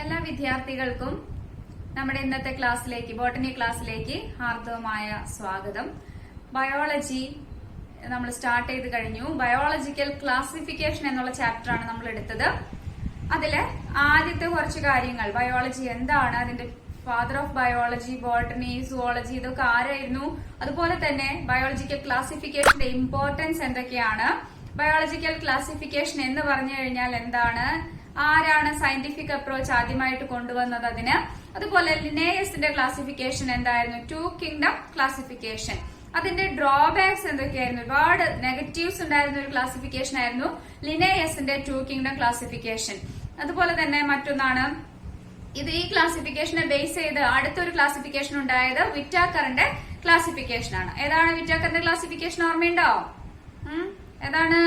എല്ലാ വിദ്യാർത്ഥികൾക്കും നമ്മുടെ ഇന്നത്തെ ക്ലാസ്സിലേക്ക് ബോട്ടണി ക്ലാസ്സിലേക്ക് ഹാർദവമായ സ്വാഗതം. ബയോളജി നമ്മൾ സ്റ്റാർട്ട് ചെയ്ത് കഴിഞ്ഞു. ബയോളജിക്കൽ ക്ലാസിഫിക്കേഷൻ എന്നുള്ള ചാപ്റ്റർ ആണ് നമ്മൾ എടുത്തത്. അതില് ആദ്യത്തെ കുറച്ച് കാര്യങ്ങൾ, ബയോളജി എന്താണ്, അതിന്റെ father of biology, botany, zoology, ഇതൊക്കെ ആരായിരുന്നു, അതുപോലെ തന്നെ ബയോളജിക്കൽ ക്ലാസിഫിക്കേഷന്റെ ഇമ്പോർട്ടൻസ് എന്തൊക്കെയാണ്, ബയോളജിക്കൽ ക്ലാസിഫിക്കേഷൻ എന്ന് പറഞ്ഞു കഴിഞ്ഞാൽ എന്താണ്, ആരാണ് സയന്റിഫിക് അപ്രോച്ച് ആദ്യമായിട്ട് കൊണ്ടുവന്നത് അതിന്, അതുപോലെ ലിനേയസിന്റെ ക്ലാസിഫിക്കേഷൻ എന്തായിരുന്നു, ടു കിങ്ഡം ക്ലാസിഫിക്കേഷൻ, അതിന്റെ ഡ്രോബാക്സ് എന്തൊക്കെയായിരുന്നു, ഒരുപാട് നെഗറ്റീവ്സ് ഉണ്ടായിരുന്ന ഒരു ക്ലാസിഫിക്കേഷൻ ആയിരുന്നു ലിനേയസിന്റെ ടു കിങ്ഡം ക്ലാസിഫിക്കേഷൻ. അതുപോലെ തന്നെ മറ്റൊന്നാണ്, ഈ ക്ലാസിഫിക്കേഷനെ ബേസ് ചെയ്ത് അടുത്തൊരു ക്ലാസിഫിക്കേഷൻ ഉണ്ടായത് വിറ്റാക്കറിന്റെ ക്ലാസിഫിക്കേഷൻ ആണ്. ഏതാണ് വിറ്റാക്കറിന്റെ ക്ലാസിഫിക്കേഷൻ, ഓർമ്മയുണ്ടോ? ഏതാണ്?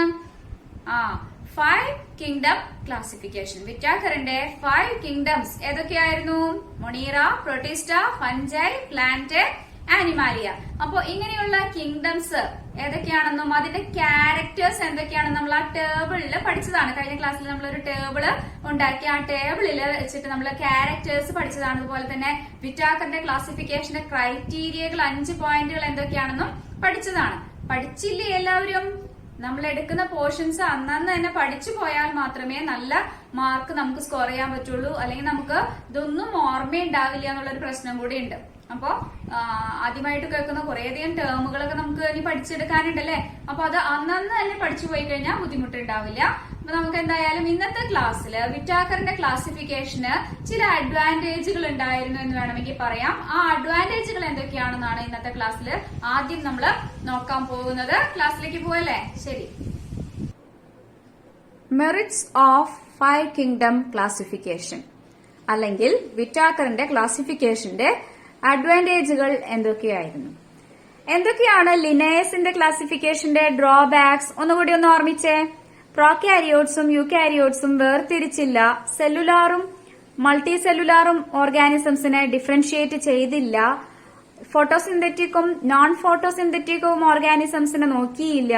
5 കിങ്ഡം ക്ലാസിഫിക്കേഷൻ. വിറ്റാക്കറിന്റെ 5 കിങ്ഡംസ് ഏതൊക്കെയായിരുന്നു? Monera, Protista, fungi, plant, Animalia. അപ്പോ ഇങ്ങനെയുള്ള കിങ്ഡംസ് ഏതൊക്കെയാണെന്നും അതിന്റെ ക്യാരക്ടേഴ്സ് എന്തൊക്കെയാണെന്നും നമ്മൾ ആ ടേബിളിൽ പഠിച്ചതാണ്. കഴിഞ്ഞ ക്ലാസ്സിൽ നമ്മളൊരു ടേബിള് ഉണ്ടാക്കി ആ ടേബിളിൽ വെച്ചിട്ട് നമ്മൾ ക്യാരക്ടേഴ്സ് പഠിച്ചതാണ്. അതുപോലെ തന്നെ വിറ്റാക്കറിന്റെ ക്ലാസിഫിക്കേഷന്റെ ക്രൈറ്റീരിയകൾ 5 പോയിന്റുകൾ എന്തൊക്കെയാണെന്നും പഠിച്ചതാണ്. പഠിച്ചില്ലേ എല്ലാവരും? നമ്മൾ എടുക്കുന്ന പോർഷൻസ് അന്നന്ന് തന്നെ പഠിച്ചു പോയാൽ മാത്രമേ നല്ല മാർക്ക് നമുക്ക് സ്കോർ ചെയ്യാൻ പറ്റുള്ളൂ. അല്ലെങ്കിൽ നമുക്ക് ഇതൊന്നും ഓർമ്മയുണ്ടാവില്ല എന്നുള്ളൊരു പ്രശ്നം കൂടി ഉണ്ട്. അപ്പോ ആദ്യമായിട്ട് കേൾക്കുന്ന കുറേയധികം ടേമുകളൊക്കെ നമുക്ക് ഇനി പഠിച്ചെടുക്കാനുണ്ടല്ലേ. അപ്പൊ അത് അന്നന്ന് തന്നെ പഠിച്ചു പോയി കഴിഞ്ഞാൽ ബുദ്ധിമുട്ടുണ്ടാവില്ല. അപ്പൊ നമുക്ക് എന്തായാലും ഇന്നത്തെ ക്ലാസ്സില് വിറ്റാക്കറിന്റെ ക്ലാസിഫിക്കേഷന് ചില അഡ്വാൻറ്റേജുകൾ ഉണ്ടായിരുന്നു എന്ന് വേണമെങ്കിൽ പറയാം. ആ അഡ്വാൻറ്റേജുകൾ എന്തൊക്കെയാണെന്നാണ് ഇന്നത്തെ ക്ലാസ്സിൽ ആദ്യം നമ്മൾ നോക്കാൻ പോകുന്നത്. ക്ലാസ്സിലേക്ക് പോവല്ലേ? ശരി. മെറിറ്റ്സ് ഓഫ് 5 കിങ്ഡം ക്ലാസിഫിക്കേഷൻ അല്ലെങ്കിൽ വിറ്റാക്കറിന്റെ ക്ലാസിഫിക്കേഷന്റെ അഡ്വാൻറ്റേജുകൾ എന്തൊക്കെയാണ് ലിനേയസിന്റെ ക്ലാസിഫിക്കേഷന്റെ ഡ്രോബാക്സ് ഒന്നുകൂടി ഒന്ന് ഓർമ്മിച്ചേ. പ്രോകാരിയോട്സും യൂകാരിയോട്സും വേർതിരിച്ചില്ല, സെല്ലുലാറും മൾട്ടി സെല്ലുലാറും ഓർഗാനിസംസിനെ ഡിഫറൻഷിയേറ്റ് ചെയ്തില്ല, ഫോട്ടോസിന്തറ്റിക്കും നോൺ ഫോട്ടോസിന്തറ്റിക്കും ഓർഗാനിസംസിനെ നോക്കിയില്ല,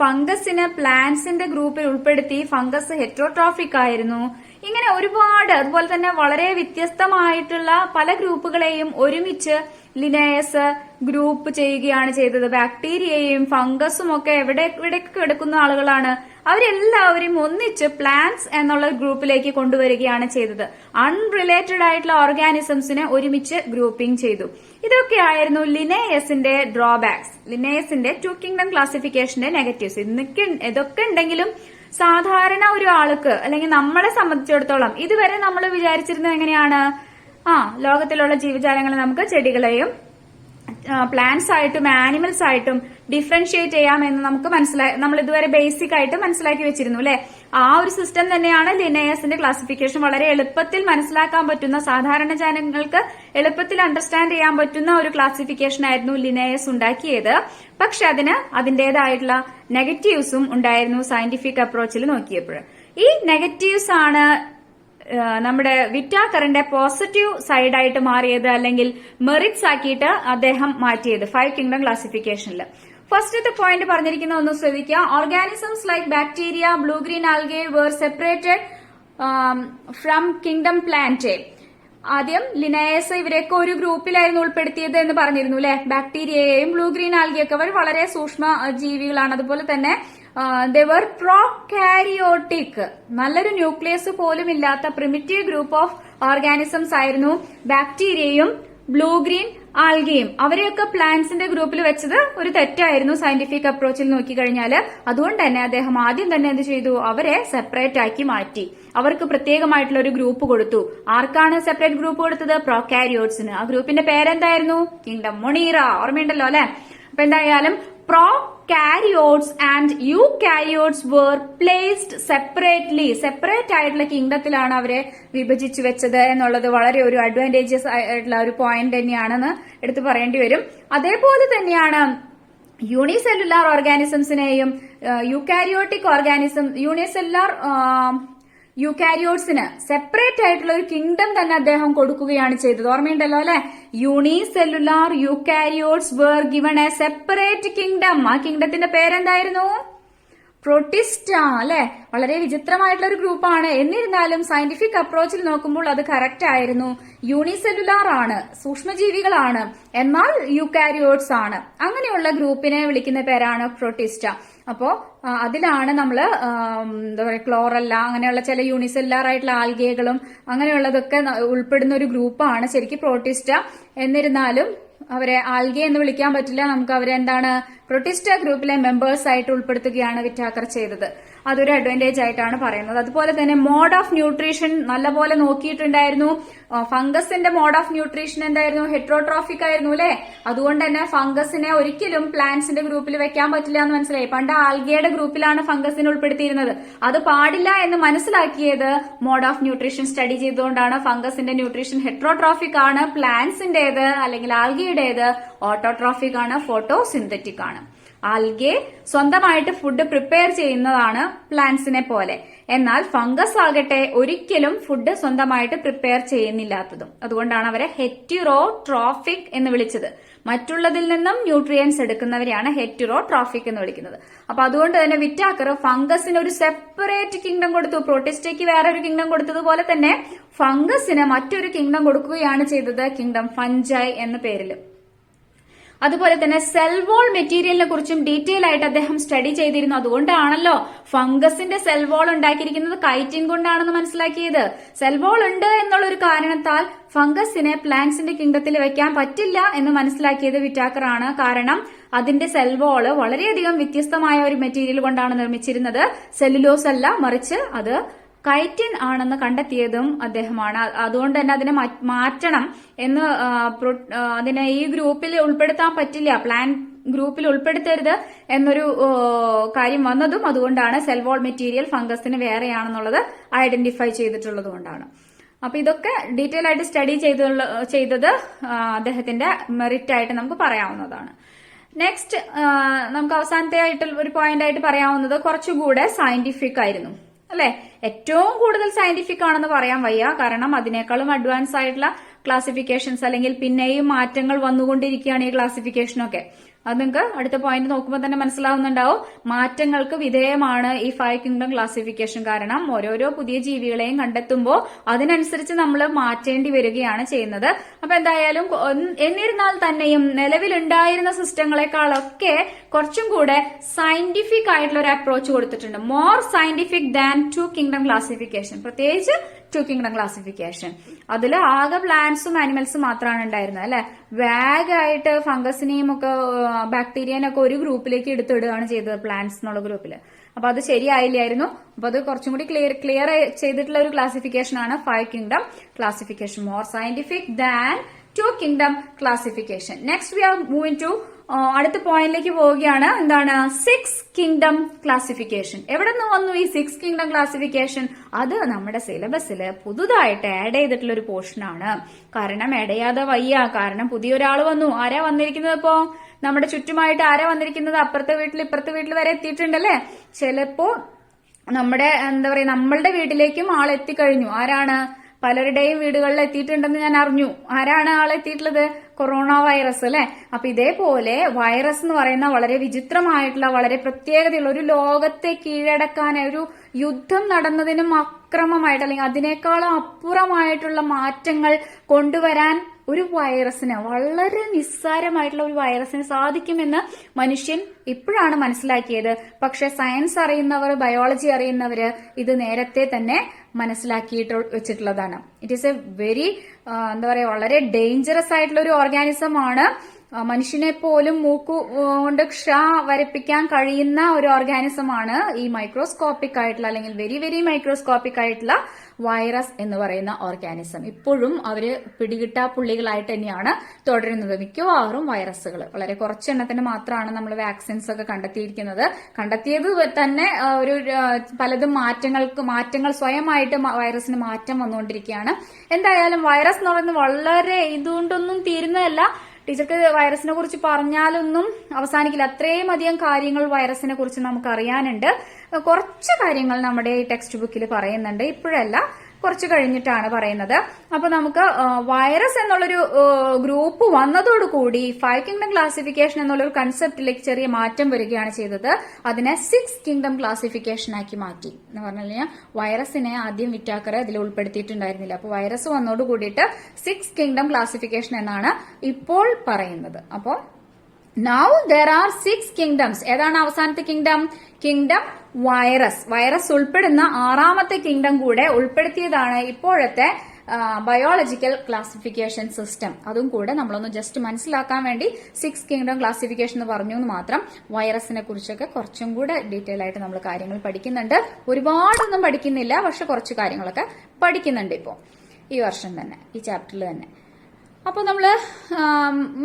ഫംഗസിന് പ്ലാന്റ്സിന്റെ ഗ്രൂപ്പിൽ ഉൾപ്പെടുത്തി, ഫംഗസ് ഹെറ്ററോട്രോഫിക് ആയിരുന്നു. ഇങ്ങനെ ഒരുപാട്, അതുപോലെ തന്നെ വളരെ വ്യത്യസ്തമായിട്ടുള്ള പല ഗ്രൂപ്പുകളെയും ഒരുമിച്ച് ലിനേയസ് ഗ്രൂപ്പ് ചെയ്യുകയാണ് ചെയ്തത്. ബാക്ടീരിയയും ഫംഗസും ഒക്കെ എവിടെയൊക്കെ കിടക്കുന്ന ആളുകളാണ്, അവരെല്ലാവരും ഒന്നിച്ച് പ്ലാന്റ്സ് എന്നുള്ള ഗ്രൂപ്പിലേക്ക് കൊണ്ടുവരികയാണ് ചെയ്തത്. അൺറിലേറ്റഡ് ആയിട്ടുള്ള ഓർഗാനിസംസിനെ ഒരുമിച്ച് ഗ്രൂപ്പിംഗ് ചെയ്തു. ഇതൊക്കെയായിരുന്നു ലിനേയസിന്റെ ഡ്രോബാക്സ്, ലിനേയസിന്റെ 2 കിങ്ഡം ക്ലാസിഫിക്കേഷന്റെ നെഗറ്റീവ്സ്. ഇതൊക്കെ ഉണ്ടെങ്കിലും സാധാരണ ഒരു ആൾക്ക് അല്ലെങ്കിൽ നമ്മളെ സംബന്ധിച്ചിടത്തോളം ഇതുവരെ നമ്മൾ വിചാരിച്ചിരുന്നത് എങ്ങനെയാണ്, ലോകത്തിലുള്ള ജീവജാലങ്ങളെ നമുക്ക് ചെടികളെയും പ്ലാന്റ്സ് ആയിട്ടും ആനിമൽസ് ആയിട്ടും ഡിഫറൻഷിയേറ്റ് ചെയ്യാമെന്ന് നമുക്ക് നമ്മൾ ഇതുവരെ ബേസിക് ആയിട്ട് മനസ്സിലാക്കി വെച്ചിരുന്നു അല്ലെ. ആ ഒരു സിസ്റ്റം തന്നെയാണ് ലിനേയസിന്റെ ക്ലാസിഫിക്കേഷൻ. വളരെ എളുപ്പത്തിൽ മനസ്സിലാക്കാൻ പറ്റുന്ന, സാധാരണ ജനങ്ങൾക്ക് എളുപ്പത്തിൽ അണ്ടർസ്റ്റാൻഡ് ചെയ്യാൻ പറ്റുന്ന ഒരു ക്ലാസിഫിക്കേഷൻ ആയിരുന്നു ലിനേയസ് ഉണ്ടാക്കിയത്. പക്ഷെ അതിന് അതിന്റേതായിട്ടുള്ള നെഗറ്റീവ്സും ഉണ്ടായിരുന്നു സയന്റിഫിക് അപ്രോച്ചിൽ നോക്കിയപ്പോൾ. ഈ നെഗറ്റീവ്സ് ആണ് നമ്മുടെ വിറ്റാക്കറിന്റെ പോസിറ്റീവ് സൈഡായിട്ട് മാറിയത്, അല്ലെങ്കിൽ മെറിറ്റ്സ് ആക്കിയിട്ട് അദ്ദേഹം മാറ്റിയത് 5 കിങ്ഡം ക്ലാസിഫിക്കേഷനിൽ. ഫസ്റ്റത്തെ പോയിന്റ് പറഞ്ഞിരിക്കുന്ന ഒന്ന് ശ്രദ്ധിക്കുക. Organisms like bacteria, blue green algae were separated from kingdom plant. ആദ്യം ലിനേയസ് ഇവരെയൊക്കെ ഒരു ഗ്രൂപ്പിലായിരുന്നു ഉൾപ്പെടുത്തിയത് എന്ന് പറഞ്ഞിരുന്നു അല്ലെ. ബാക്ടീരിയയെയും ബ്ലൂ ഗ്രീൻ ആൽഗയൊക്കെ അവർ വളരെ സൂക്ഷ്മ ജീവികളാണ്. അതുപോലെ തന്നെ ദെവർ പ്രോകാരിയോട്ടിക്, നല്ലൊരു ന്യൂക്ലിയസ് പോലും ഇല്ലാത്ത പ്രിമിറ്റീവ് ഗ്രൂപ്പ് ഓഫ് ഓർഗാനിസംസ് ആയിരുന്നു ബാക്ടീരിയയും ബ്ലൂ ഗ്രീൻ ആൽഗയും. അവരെയൊക്കെ പ്ലാന്റ്സിന്റെ ഗ്രൂപ്പിൽ വെച്ചത് ഒരു തെറ്റായിരുന്നു സയന്റിഫിക് അപ്രോച്ചിൽ നോക്കിക്കഴിഞ്ഞാല്. അതുകൊണ്ട് തന്നെ അദ്ദേഹം ആദ്യം തന്നെ എന്ത് ചെയ്തു, അവരെ സെപ്പറേറ്റ് ആക്കി മാറ്റി. അവർക്ക് പ്രത്യേകമായിട്ടുള്ള ഒരു ഗ്രൂപ്പ് കൊടുത്തു. ആർക്കാണ് സെപ്പറേറ്റ് ഗ്രൂപ്പ് കൊടുത്തത്? പ്രോകാരിയോട്സിന്. ആ ഗ്രൂപ്പിന്റെ പേരെന്തായിരുന്നു? Kingdom monera. ഓർമ്മയുണ്ടല്ലോ അല്ലെ. അപ്പൊ എന്തായാലും prokaryotes and eukaryotes were placed separately, separate ആയിട്ടുള്ള കിങ്ഡത്തിലാണ് അവരെ വിഭജിച്ചു വെച്ചത് എന്നുള്ളത് വളരെ ഒരു അഡ്വാൻറ്റേജസ് ആയിട്ടുള്ള ഒരു പോയിന്റ് തന്നെയാണെന്ന് എടുത്തു പറയേണ്ടി വരും. അതേപോലെ തന്നെയാണ് യൂണിസെല്ലുലാർ ഓർഗാനിസംസിനെയും യൂകാരിയോട്ടിക് യൂകാരിയോട്സിന് സെപ്പറേറ്റ് ആയിട്ടുള്ള ഒരു കിങ്ഡം തന്നെ അദ്ദേഹം കൊടുക്കുകയാണ് ചെയ്തത്. ഓർമ്മയുണ്ടല്ലോ അല്ലെ. Unicellular eukaryotes were given a separate kingdom. ആ കിങ്ഡത്തിന്റെ പേരെന്തായിരുന്നു? പ്രോട്ടിസ്റ്റ അല്ലെ, വളരെ വിചിത്രമായിട്ടുള്ള ഒരു ഗ്രൂപ്പാണ്. എന്നിരുന്നാലും സയന്റിഫിക് അപ്രോച്ചിൽ നോക്കുമ്പോൾ അത് കറക്റ്റ് ആയിരുന്നു. യൂണിസെല്ലുലാർ ആണ്, സൂക്ഷ്മജീവികളാണ്, എന്നാൽ യൂക്കാരിയോട്സ് ആണ്. അങ്ങനെയുള്ള ഗ്രൂപ്പിനെ വിളിക്കുന്ന പേരാണ് പ്രോട്ടിസ്റ്റ. അപ്പോ അതിലാണ് നമ്മള് എന്താ പറയുക, ക്ലോറല്ല, അങ്ങനെയുള്ള ചില യൂണിസെല്ലുലാർ ആയിട്ടുള്ള ആൽഗകളും അങ്ങനെയുള്ളതൊക്കെ ഉൾപ്പെടുന്ന ഒരു ഗ്രൂപ്പാണ് ശരിക്കും പ്രോട്ടിസ്റ്റ. എന്നിരുന്നാലും അവരെ ആൽഗെ എന്ന് വിളിക്കാൻ പറ്റില്ല, നമുക്ക് അവരെ എന്താണ് പ്രോട്ടിസ്റ്റ ഗ്രൂപ്പിലെ മെമ്പേഴ്സ് ആയിട്ട് ഉൾപ്പെടുത്തുകയാണ് വിറ്റാക്കർ ചെയ്തത്. അതൊരു അഡ്വാൻറ്റേജ് ആയിട്ടാണ് പറയുന്നത്. അതുപോലെ തന്നെ മോഡ് ഓഫ് ന്യൂട്രീഷൻ നല്ലപോലെ നോക്കിയിട്ടുണ്ടായിരുന്നു. ഫംഗസിന്റെ മോഡ് ഓഫ് ന്യൂട്രീഷൻ എന്തായിരുന്നു? ഹെട്രോട്രോഫിക് ആയിരുന്നു അല്ലെ. അതുകൊണ്ട് തന്നെ ഫംഗസിനെ ഒരിക്കലും പ്ലാന്റ്സിന്റെ ഗ്രൂപ്പിൽ വെക്കാൻ പറ്റില്ല എന്ന് മനസ്സിലായി. പണ്ട് ആൽഗയുടെ ഗ്രൂപ്പിലാണ് ഫംഗസിനെ ഉൾപ്പെടുത്തിയിരുന്നത്. അത് പാടില്ല എന്ന് മനസ്സിലാക്കിയത് മോഡ് ഓഫ് ന്യൂട്രീഷൻ സ്റ്റഡി ചെയ്തുകൊണ്ടാണ്. ഫംഗസിന്റെ ന്യൂട്രീഷൻ ഹെട്രോട്രോഫിക് ആണ്, പ്ലാന്റ്സിന്റേത് അല്ലെങ്കിൽ ആൽഗയുടേത് ഓട്ടോട്രോഫിക് ആണ്, ഫോട്ടോസിന്തറ്റിക് ആണ്. ആൽഗെ സ്വന്തമായിട്ട് ഫുഡ് പ്രിപ്പയർ ചെയ്യുന്നതാണ് പ്ലാന്റ്സിനെ പോലെ. എന്നാൽ ഫംഗസ് ആകട്ടെ ഒരിക്കലും ഫുഡ് സ്വന്തമായിട്ട് പ്രിപ്പയർ ചെയ്യുന്നില്ലാത്തതും. അതുകൊണ്ടാണ് അവരെ ഹെറ്റിറോട്രോഫിക് എന്ന് വിളിച്ചത്. മറ്റുള്ളതിൽ നിന്നും ന്യൂട്രിയൻസ് എടുക്കുന്നവരെയാണ് ഹെറ്റിറോട്രോഫിക് എന്ന് വിളിക്കുന്നത്. അപ്പൊ അതുകൊണ്ട് തന്നെ വിറ്റാക്കർ ഫംഗസിന് ഒരു സെപ്പറേറ്റ് കിങ്ഡം കൊടുത്തു. പ്രോട്ടിസ്റ്റയ്ക്ക് വേറെ ഒരു കിങ്ഡം കൊടുത്തതുപോലെ തന്നെ ഫംഗസിന് മറ്റൊരു കിങ്ഡം കൊടുക്കുകയാണ് ചെയ്തത്, കിങ്ഡം ഫഞ്ചൈ എന്ന പേരിൽ. അതുപോലെ തന്നെ സെൽ വോൾ മെറ്റീരിയലിനെ കുറിച്ചും ഡീറ്റെയിൽ ആയിട്ട് അദ്ദേഹം സ്റ്റഡി ചെയ്തിരുന്നു. അതുകൊണ്ടാണല്ലോ ഫംഗസിന്റെ സെൽ വോൾ ഉണ്ടാക്കിയിരിക്കുന്നത് കൈറ്റിൻ കൊണ്ടാണെന്ന് മനസ്സിലാക്കിയത്. സെൽ വോൾ ഉണ്ട് എന്നുള്ള ഒരു കാരണത്താൽ ഫംഗസിനെ പ്ലാന്റ്സിന്റെ കിങ്ഡത്തിൽ വെക്കാൻ പറ്റില്ല എന്ന് മനസ്സിലാക്കിയത് വിറ്റാക്കർ ആണ്. കാരണം അതിന്റെ സെൽ വോള് വളരെയധികം വ്യത്യസ്തമായ ഒരു മെറ്റീരിയൽ കൊണ്ടാണ് നിർമ്മിച്ചിരുന്നത്. സെല്ലുലോസ് അല്ല, മറിച്ച് അത് കൈറ്റിൻ ആണെന്ന് കണ്ടെത്തിയതും അദ്ദേഹമാണ്. അതുകൊണ്ട് തന്നെ അതിനെ മാറ്റണം എന്ന്, അതിനെ ഈ ഗ്രൂപ്പിൽ ഉൾപ്പെടുത്താൻ പറ്റില്ല, പ്ലാൻ ഗ്രൂപ്പിൽ ഉൾപ്പെടുത്തരുത് എന്നൊരു കാര്യം വന്നതും അതുകൊണ്ടാണ്. സെൽവോൾ മെറ്റീരിയൽ ഫംഗസിന് വേറെയാണെന്നുള്ളത് ഐഡന്റിഫൈ ചെയ്തിട്ടുള്ളത് കൊണ്ടാണ്. അപ്പൊ ഇതൊക്കെ ഡീറ്റെയിൽ ആയിട്ട് സ്റ്റഡി ചെയ്തത് അദ്ദേഹത്തിന്റെ മെറിറ്റ് ആയിട്ട് നമുക്ക് പറയാവുന്നതാണ്. നെക്സ്റ്റ് നമുക്ക് അവസാനത്തെ ആയിട്ട് ഒരു പോയിന്റ് ആയിട്ട് പറയാവുന്നത് കുറച്ചുകൂടെ സയന്റിഫിക് ആയിരുന്നു അല്ലെ. ഏറ്റവും കൂടുതൽ സയന്റിഫിക് ആണെന്ന് പറയാൻ വയ്യ, കാരണം അതിനേക്കാളും അഡ്വാൻസ് ആയിട്ടുള്ള ക്ലാസിഫിക്കേഷൻസ് അല്ലെങ്കിൽ പിന്നെയും മാറ്റങ്ങൾ വന്നുകൊണ്ടിരിക്കുകയാണ് ഈ ക്ലാസിഫിക്കേഷനൊക്കെ. അത് നിങ്ങൾക്ക് അടുത്ത പോയിന്റ് നോക്കുമ്പോൾ തന്നെ മനസ്സിലാവുന്നുണ്ടാവും. മാറ്റങ്ങൾക്ക് വിധേയമാണ് ഈ 5 കിങ്ഡം ക്ലാസിഫിക്കേഷൻ. കാരണം ഓരോരോ പുതിയ ജീവികളെയും കണ്ടെത്തുമ്പോൾ അതിനനുസരിച്ച് നമ്മൾ മാറ്റേണ്ടി വരികയാണ് ചെയ്യുന്നത്. അപ്പൊ എന്തായാലും എന്നിരുന്നാൽ തന്നെയും നിലവിലുണ്ടായിരുന്ന സിസ്റ്റങ്ങളെക്കാളൊക്കെ കുറച്ചും കൂടെ സയന്റിഫിക് ആയിട്ടുള്ള ഒരു അപ്രോച്ച് കൊടുത്തിട്ടുണ്ട്. More scientific than 2 kingdom classification. പ്രത്യേകിച്ച് 2 കിങ്ഡം ക്ലാസിഫിക്കേഷൻ. അതിൽ ആകെ പ്ലാന്റ്സും ആനിമൽസും മാത്രമാണ് ഉണ്ടായിരുന്നത് അല്ലെ. വാഗായിട്ട് ഫംഗസിനെയും ഒക്കെ ബാക്ടീരിയനൊക്കെ ഒരു ഗ്രൂപ്പിലേക്ക് എടുത്തിടുകയാണ് ചെയ്തത്, പ്ലാന്റ്സ് എന്നുള്ള ഗ്രൂപ്പിൽ. അപ്പൊ അത് ശരിയായില്ലായിരുന്നു. അപ്പൊ അത് കുറച്ചും കൂടി ക്ലിയർ ചെയ്തിട്ടുള്ള ഒരു ക്ലാസിഫിക്കേഷൻ ആണ് 5 kingdom classification. More scientific than 2 kingdom classification. Next we are moving to അടുത്ത പോയിന്റിലേക്ക് പോവുകയാണ്. എന്താണ് 6 കിങ്ഡം ക്ലാസിഫിക്കേഷൻ? എവിടെ നിന്ന് വന്നു ഈ 6 കിങ്ഡം ക്ലാസിഫിക്കേഷൻ? അത് നമ്മുടെ സിലബസിൽ പുതുതായിട്ട് ആഡ് ചെയ്തിട്ടുള്ള ഒരു പോർഷൻ ആണ്. കാരണം ആഡ് ചെയ്യാതെ വയ്യ, കാരണം പുതിയൊരാൾ വന്നു. ആരാ വന്നിരിക്കുന്നത്? ഇപ്പോ നമ്മുടെ ചുറ്റുമായിട്ട് ആരാ വന്നിരിക്കുന്നത്? അപ്പുറത്തെ വീട്ടിൽ ഇപ്പുറത്തെ വീട്ടിൽ വരെ എത്തിയിട്ടുണ്ടല്ലേ. ചിലപ്പോ നമ്മുടെ എന്താ പറയാ, നമ്മളുടെ വീട്ടിലേക്കും ആൾ എത്തിക്കഴിഞ്ഞു. ആരാണ്? പലരുടെയും വീടുകളിൽ എത്തിയിട്ടുണ്ടെന്ന് ഞാൻ അറിഞ്ഞു. ആരാണ് ആളെത്തിയിട്ടുള്ളത്? കൊറോണ വൈറസ് അല്ലെ. അപ്പൊ ഇതേപോലെ വൈറസ് എന്ന് പറയുന്ന വളരെ വിചിത്രമായിട്ടുള്ള, വളരെ പ്രത്യേകതയുള്ള, ഒരു ലോകത്തെ കീഴടക്കാൻ, ഒരു യുദ്ധം നടന്നതിനും അക്രമമായിട്ട് അല്ലെങ്കിൽ അതിനേക്കാളും അപ്പുറമായിട്ടുള്ള മാറ്റങ്ങൾ കൊണ്ടുവരാൻ ഒരു വൈറസിന്, വളരെ നിസ്സാരമായിട്ടുള്ള ഒരു വൈറസിന് സാധിക്കുമെന്ന് മനുഷ്യൻ ഇപ്പോഴാണ് മനസ്സിലാക്കിയത്. പക്ഷെ സയൻസ് അറിയുന്നവർ, ബയോളജി അറിയുന്നവര് ഇത് നേരത്തെ തന്നെ മനസ്സിലാക്കിയിട്ട് വെച്ചിട്ടുള്ളതാണ്. ഇറ്റ് ഈസ് എ വെരി എന്താ പറയാ, വളരെ ഡേഞ്ചറസ് ആയിട്ടുള്ള ഒരു ഓർഗാനിസം ആണ്. മനുഷ്യനെ പോലും മൂക്കുകൊണ്ട് വരപ്പിക്കാൻ കഴിയുന്ന ഒരു ഓർഗാനിസം ആണ് ഈ മൈക്രോസ്കോപ്പിക് ആയിട്ടുള്ള അല്ലെങ്കിൽ വെരി വെരി മൈക്രോസ്കോപ്പിക് ആയിട്ടുള്ള വൈറസ് എന്ന് പറയുന്ന ഓർഗാനിസം. ഇപ്പോഴും അവര് പിടികിട്ടാപ്പുള്ളികളായിട്ട് തന്നെയാണ് തുടരുന്നത്. മിക്കവാറും വൈറസുകൾ വളരെ കുറച്ചെണ്ണത്തിന് മാത്രമാണ് നമ്മൾ വാക്സിൻസ് ഒക്കെ കണ്ടെത്തിയത് തന്നെ ഒരു പലതും മാറ്റങ്ങൾ സ്വയമായിട്ട് വൈറസിന് മാറ്റം വന്നുകൊണ്ടിരിക്കുകയാണ്. എന്തായാലും വൈറസ് എന്ന് പറയുന്നത് വളരെ ഇതുകൊണ്ടൊന്നും തീരുന്നതല്ല. ടീച്ചർക്ക് വൈറസിനെ കുറിച്ച് പറഞ്ഞാലൊന്നും അവസാനിക്കില്ല. അത്രയും അധികം കാര്യങ്ങൾ വൈറസിനെ കുറിച്ച് നമുക്ക് അറിയാനുണ്ട്. കുറച്ച് കാര്യങ്ങൾ നമ്മുടെ ഈ ടെക്സ്റ്റ് ബുക്കിൽ പറയുന്നുണ്ട്, ഇപ്പോഴല്ല. കുറച്ച് കഴിഞ്ഞിട്ടാണ് പറയുന്നത്. അപ്പൊ നമുക്ക് വൈറസ് എന്നുള്ളൊരു ഗ്രൂപ്പ് വന്നതോടുകൂടി 5 കിങ്ഡം ക്ലാസിഫിക്കേഷൻ എന്നുള്ളൊരു കൺസെപ്റ്റിലേക്ക് ചെറിയ മാറ്റം വരികയാണ് ചെയ്തത്. അതിനെ 6 കിങ്ഡം ക്ലാസിഫിക്കേഷൻ ആക്കി മാറ്റി. എന്ന് പറഞ്ഞു കഴിഞ്ഞാൽ വൈറസിനെ ആദ്യം വിറ്റാക്കർ ഇതിൽ ഉൾപ്പെടുത്തിയിട്ടുണ്ടായിരുന്നില്ല. അപ്പൊ വൈറസ് വന്നോട് കൂടിയിട്ട് 6 കിങ്ഡം ക്ലാസിഫിക്കേഷൻ എന്നാണ് ഇപ്പോൾ പറയുന്നത്. അപ്പോ Now there are 6 kingdoms. ഏതാണ് അവസാനത്തെ കിങ്ഡം? Kingdom virus. വൈറസ് ഉൾപ്പെടുന്ന 6ാമത്തെ കിങ്ഡം കൂടെ ഉൾപ്പെടുത്തിയതാണ് ഇപ്പോഴത്തെ ബയോളജിക്കൽ ക്ലാസിഫിക്കേഷൻ സിസ്റ്റം. അതും കൂടെ നമ്മളൊന്ന് ജസ്റ്റ് മനസ്സിലാക്കാൻ വേണ്ടി 6 കിങ്ഡം ക്ലാസിഫിക്കേഷൻ എന്ന് പറഞ്ഞു എന്ന് മാത്രം. വൈറസിനെ കുറിച്ചൊക്കെ കുറച്ചും കൂടെ ഡീറ്റെയിൽ ആയിട്ട് നമ്മൾ കാര്യങ്ങൾ പഠിക്കുന്നുണ്ട്. ഒരുപാടൊന്നും പഠിക്കുന്നില്ല, പക്ഷെ കുറച്ച് കാര്യങ്ങളൊക്കെ പഠിക്കുന്നുണ്ട് ഇപ്പോൾ ഈ വർഷം തന്നെ, ഈ ചാപ്റ്ററിൽ തന്നെ. അപ്പൊ നമ്മള്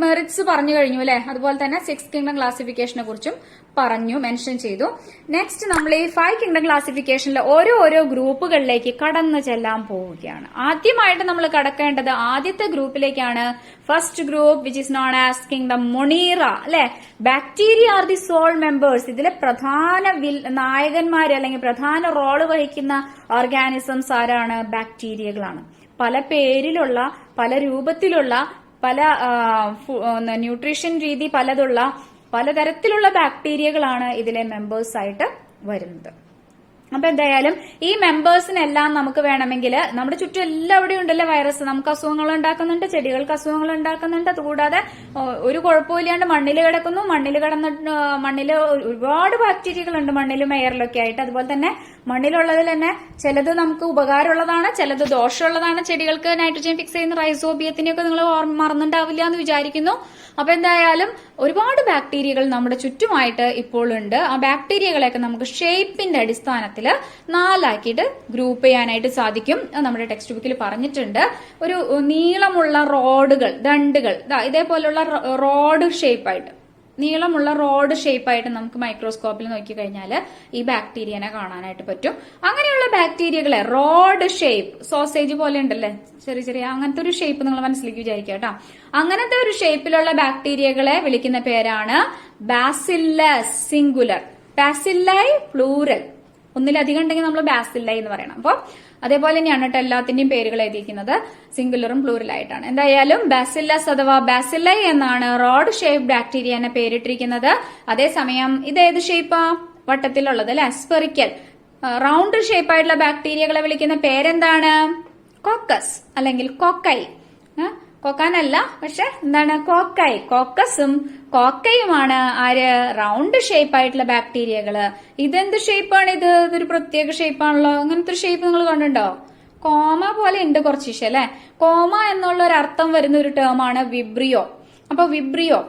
മെറിറ്റ്സ് പറഞ്ഞു കഴിഞ്ഞു അല്ലെ. അതുപോലെ തന്നെ 6 കിങ്ഡം ക്ലാസിഫിക്കേഷനെ കുറിച്ചും പറഞ്ഞു, മെൻഷൻ ചെയ്തു. നെക്സ്റ്റ് നമ്മൾ ഈ 5 കിങ്ഡം ക്ലാസിഫിക്കേഷനിലെ ഓരോ ഗ്രൂപ്പുകളിലേക്ക് കടന്നു ചെല്ലാൻ പോവുകയാണ്. ആദ്യമായിട്ട് നമ്മൾ കടക്കേണ്ടത് ആദ്യത്തെ ഗ്രൂപ്പിലേക്കാണ്. First group which is known as kingdom Monera അല്ലെ. Bacteria are the sole members. ഇതിലെ പ്രധാന നായകന്മാര് അല്ലെങ്കിൽ പ്രധാന റോള് വഹിക്കുന്ന ഓർഗാനിസംസ് ആരാണ്? ബാക്ടീരിയകളാണ്. പല പേരിലുള്ള, പല രൂപത്തിലുള്ള, പല ന്യൂട്രീഷൻ രീതി പലതുള്ള, പലതരത്തിലുള്ള ബാക്ടീരിയകളാണ് ഇതിലെ മെമ്പേഴ്സ് ആയിട്ട് വരുന്നത്. അപ്പൊ എന്തായാലും ഈ മെമ്പേഴ്സിനെല്ലാം നമുക്ക് വേണമെങ്കിൽ നമ്മുടെ ചുറ്റും എല്ലാവിടെയും ഉണ്ടല്ലോ വൈറസ്. നമുക്ക് അസുഖങ്ങൾ ഉണ്ടാക്കുന്നുണ്ട്, ചെടികൾക്ക് അസുഖങ്ങൾ ഉണ്ടാക്കുന്നുണ്ട്. അതുകൂടാതെ ഒരു കുഴപ്പമില്ലാണ്ട് മണ്ണിൽ കിടക്കുന്നു. മണ്ണില് ഒരുപാട് ബാക്ടീരിയകളുണ്ട്, മണ്ണിലും എയറിലൊക്കെ ആയിട്ട്. അതുപോലെ തന്നെ മണ്ണിലുള്ളതിൽ തന്നെ ചിലത് നമുക്ക് ഉപകാരമുള്ളതാണ്, ചിലത് ദോഷമുള്ളതാണ്. ചെടികൾക്ക് നൈട്രജൻ ഫിക്സ് ചെയ്യുന്ന റൈസോബിയത്തിനെയൊക്കെ നിങ്ങൾ മറന്നുണ്ടാവില്ല എന്ന് വിചാരിക്കുന്നു. അപ്പൊ എന്തായാലും ഒരുപാട് ബാക്ടീരിയകൾ നമ്മുടെ ചുറ്റുമായിട്ട് ഇപ്പോൾ ഉണ്ട്. ആ ബാക്ടീരിയകളെയൊക്കെ നമുക്ക് ഷേപ്പിന്റെ അടിസ്ഥാനത്തിൽ 4ആക്കിയിട്ട് ഗ്രൂപ്പ് ചെയ്യാനായിട്ട് സാധിക്കും. നമ്മുടെ ടെക്സ്റ്റ് ബുക്കിൽ പറഞ്ഞിട്ടുണ്ട്. ഒരു നീളമുള്ള റോഡുകൾ, ദണ്ടുകൾ, ഇതേപോലുള്ള റോഡ് ഷേപ്പായിട്ട്, നീളമുള്ള റോഡ് ഷേപ്പായിട്ട് നമുക്ക് മൈക്രോസ്കോപ്പിൽ നോക്കിക്കഴിഞ്ഞാൽ ഈ ബാക്ടീരിയനെ കാണാനായിട്ട് പറ്റും. അങ്ങനെയുള്ള ബാക്ടീരിയകളെ റോഡ് ഷേപ്പ്, സോസേജ് പോലെ ഉണ്ടല്ലേ, ചെറിയ ചെറിയ അങ്ങനത്തെ ഒരു ഷേപ്പ് നിങ്ങൾ മനസ്സിലേക്ക് വിചാരിക്കുക കേട്ടോ. അങ്ങനത്തെ ഒരു ഷേപ്പിലുള്ള ബാക്ടീരിയകളെ വിളിക്കുന്ന പേരാണ് ബാസില്ലസ് സിംഗുലർ, ബാസില്ലൈ പ്ലൂറൽ. ഒന്നിലധികം ഉണ്ടെങ്കിൽ നമ്മൾ ബാസില്ലൈ എന്ന് പറയണം. അപ്പൊ അതേപോലെ തന്നെയാണ് കേട്ടോ എല്ലാത്തിന്റെയും പേരുകൾ എഴുതിയിരിക്കുന്നത്, സിംഗുലറും പ്ലൂറലായിട്ടാണ്. എന്തായാലും ബാസില്ലസ് അഥവാ ബാസില്ലൈ എന്നാണ് റോഡ് ഷേപ്പ് ബാക്ടീരിയനെ പേരിട്ടിരിക്കുന്നത്. അതേസമയം ഇത് ഏത് ഷേപ്പാ? വട്ടത്തിലുള്ളത് അല്ലെ, സ്പെറിക്കൽ. റൗണ്ട് ഷേപ്പായിട്ടുള്ള ബാക്ടീരിയകളെ വിളിക്കുന്ന പേരെന്താണ്? കോക്കസ് അല്ലെങ്കിൽ കോക്കൈ. കൊക്കാനല്ല, പക്ഷെ എന്താണ്? കോക്കൈ. കോക്കസും കോക്കയുമാണ് ആര്? റൗണ്ട് ഷേപ്പ് ആയിട്ടുള്ള ബാക്ടീരിയകള്. ഇതെന്ത് ഷേപ്പാണ്? ഇതൊരു പ്രത്യേക ഷേപ്പാണല്ലോ. അങ്ങനത്തെ ഒരു ഷേപ്പ് നിങ്ങൾ കണ്ടുണ്ടോ? കോമ പോലെ ഉണ്ട് കുറച്ച് അല്ലെ. കോമ എന്നുള്ള ഒരു അർത്ഥം വരുന്ന ഒരു ടേമാണ് വിബ്രിയോ. അപ്പൊ വിബ്രിയോ,